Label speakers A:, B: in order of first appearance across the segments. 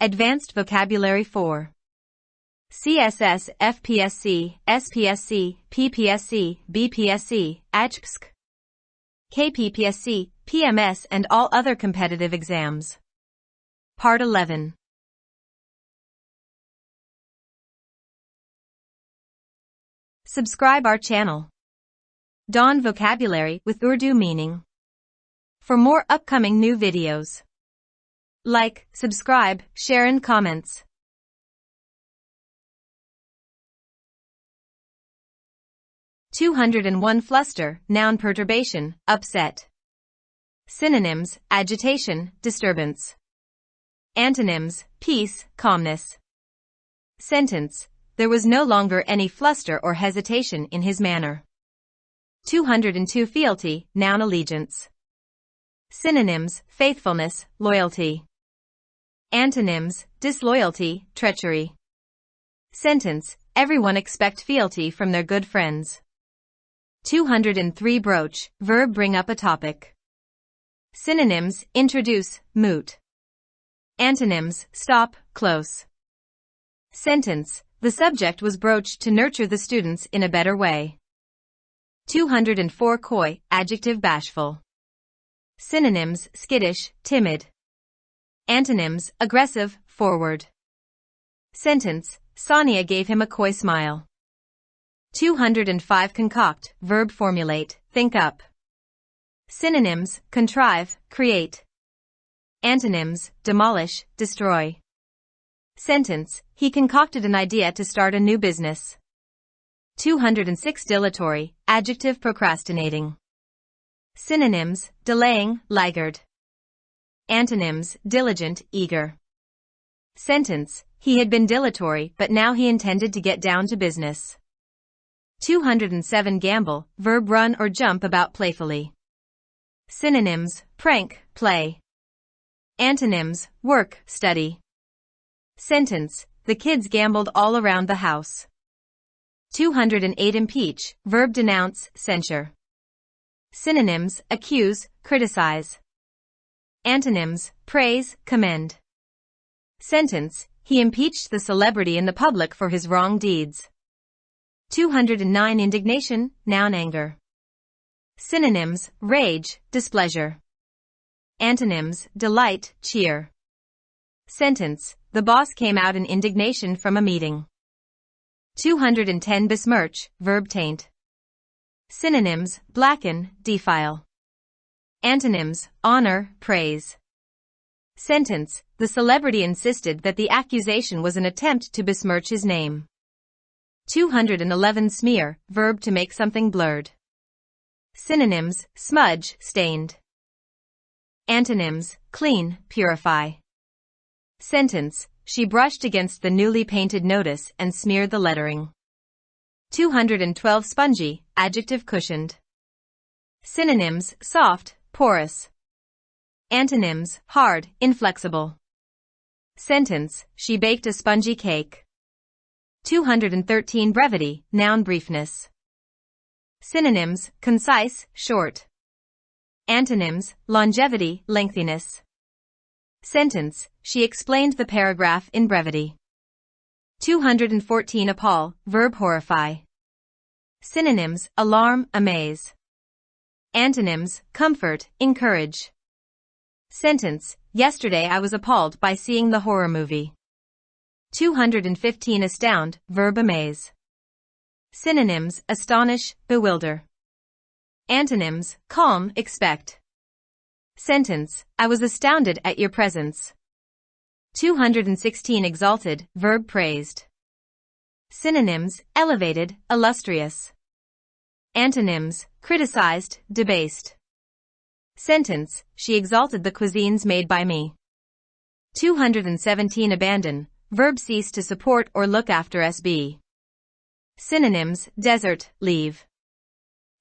A: Advanced Vocabulary 4. CSS, FPSC, SPSC, PPSC, BPSC, AJKPSC, KPPSC, PMS and all other competitive exams. Part 11. Subscribe our channel. Dawn Vocabulary with Urdu meaning. For more upcoming new videos, like, subscribe, share and comments. (201) Fluster, noun perturbation, upset. Synonyms, agitation, disturbance. Antonyms, peace, calmness. Sentence, there was no longer any fluster or hesitation in his manner. 202 Fealty, noun allegiance. Synonyms, faithfulness, loyalty. Antonyms, disloyalty, treachery. Sentence, everyone expect fealty from their good friends. 203 Broach, verb bring up a topic. Synonyms, introduce, moot. Antonyms, stop, close. Sentence, the subject was broached to nurture the students in a better way. 204 Coy, adjective bashful. Synonyms, skittish, timid. Antonyms, aggressive, forward. Sentence, Sonia gave him a coy smile. 205 Concoct, verb formulate, think up. Synonyms, contrive, create. Antonyms, demolish, destroy. Sentence, he concocted an idea to start a new business. 206 Dilatory, adjective procrastinating. Synonyms, delaying, laggard. Antonyms, diligent, eager. Sentence, he had been dilatory but now he intended to get down to business. 207 Gamble, verb run or jump about playfully. Synonyms, prank, play. Antonyms, work, study. Sentence, the kids gambled all around the house. 208 Impeach, verb denounce, censure. Synonyms, accuse, criticize. Antonyms, praise, commend. Sentence, he impeached the celebrity in the public for his wrong deeds. 209 Indignation, noun anger. Synonyms, rage, displeasure. Antonyms, delight, cheer. Sentence, the boss came out in indignation from a meeting. 210 Besmirch, verb taint. Synonyms, blacken, defile. Antonyms, honor, praise. Sentence, the celebrity insisted that the accusation was an attempt to besmirch his name. 211 Smear, verb to make something blurred. Synonyms, smudge, stained. Antonyms, clean, purify. Sentence, she brushed against the newly painted notice and smeared the lettering. 212 Spongy, adjective cushioned. Synonyms, soft, porous. Antonyms, hard, inflexible. Sentence, she baked a spongy cake. 213 Brevity, noun briefness. Synonyms, concise, short. Antonyms, longevity, lengthiness. Sentence, she explained the paragraph in brevity. 214 Appall, verb horrify. Synonyms, alarm, amaze. Antonyms, comfort, encourage. Sentence, yesterday I was appalled by seeing the horror movie. 215 Astound, verb amaze. Synonyms, astonish, bewilder. Antonyms, calm, expect. Sentence, I was astounded at your presence. 216 Exalted, verb praised. Synonyms, elevated, illustrious. Antonyms, criticized, debased. Sentence, she exalted the cuisines made by me. 217 Abandon, verb cease to support or look after SB. Synonyms, desert, leave.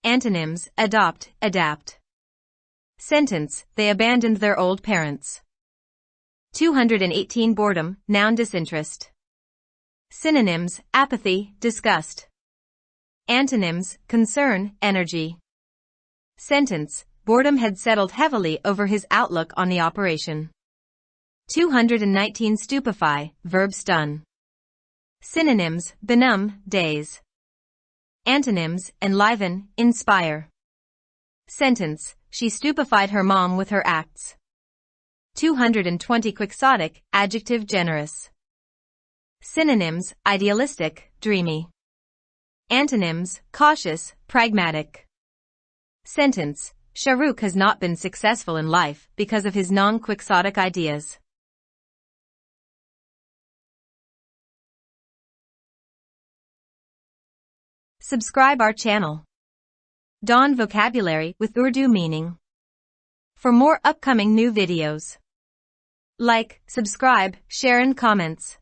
A: Antonyms, adopt, adapt. Sentence, they abandoned their old parents. 218 Boredom, noun disinterest. Synonyms, apathy, disgust. Antonyms, concern, energy. Sentence, boredom had settled heavily over his outlook on the operation. 219 stupefy, verb stun. Synonyms, benumb, daze. Antonyms, enliven, inspire. Sentence, she stupefied her mom with her acts. 220 quixotic, adjective generous. Synonyms, idealistic, dreamy. Antonyms, cautious, pragmatic. Sentence, Shahrukh has not been successful in life because of his non-quixotic ideas. Subscribe our channel. Dawn Vocabulary with Urdu meaning. For more upcoming new videos. Like, subscribe, share and comments.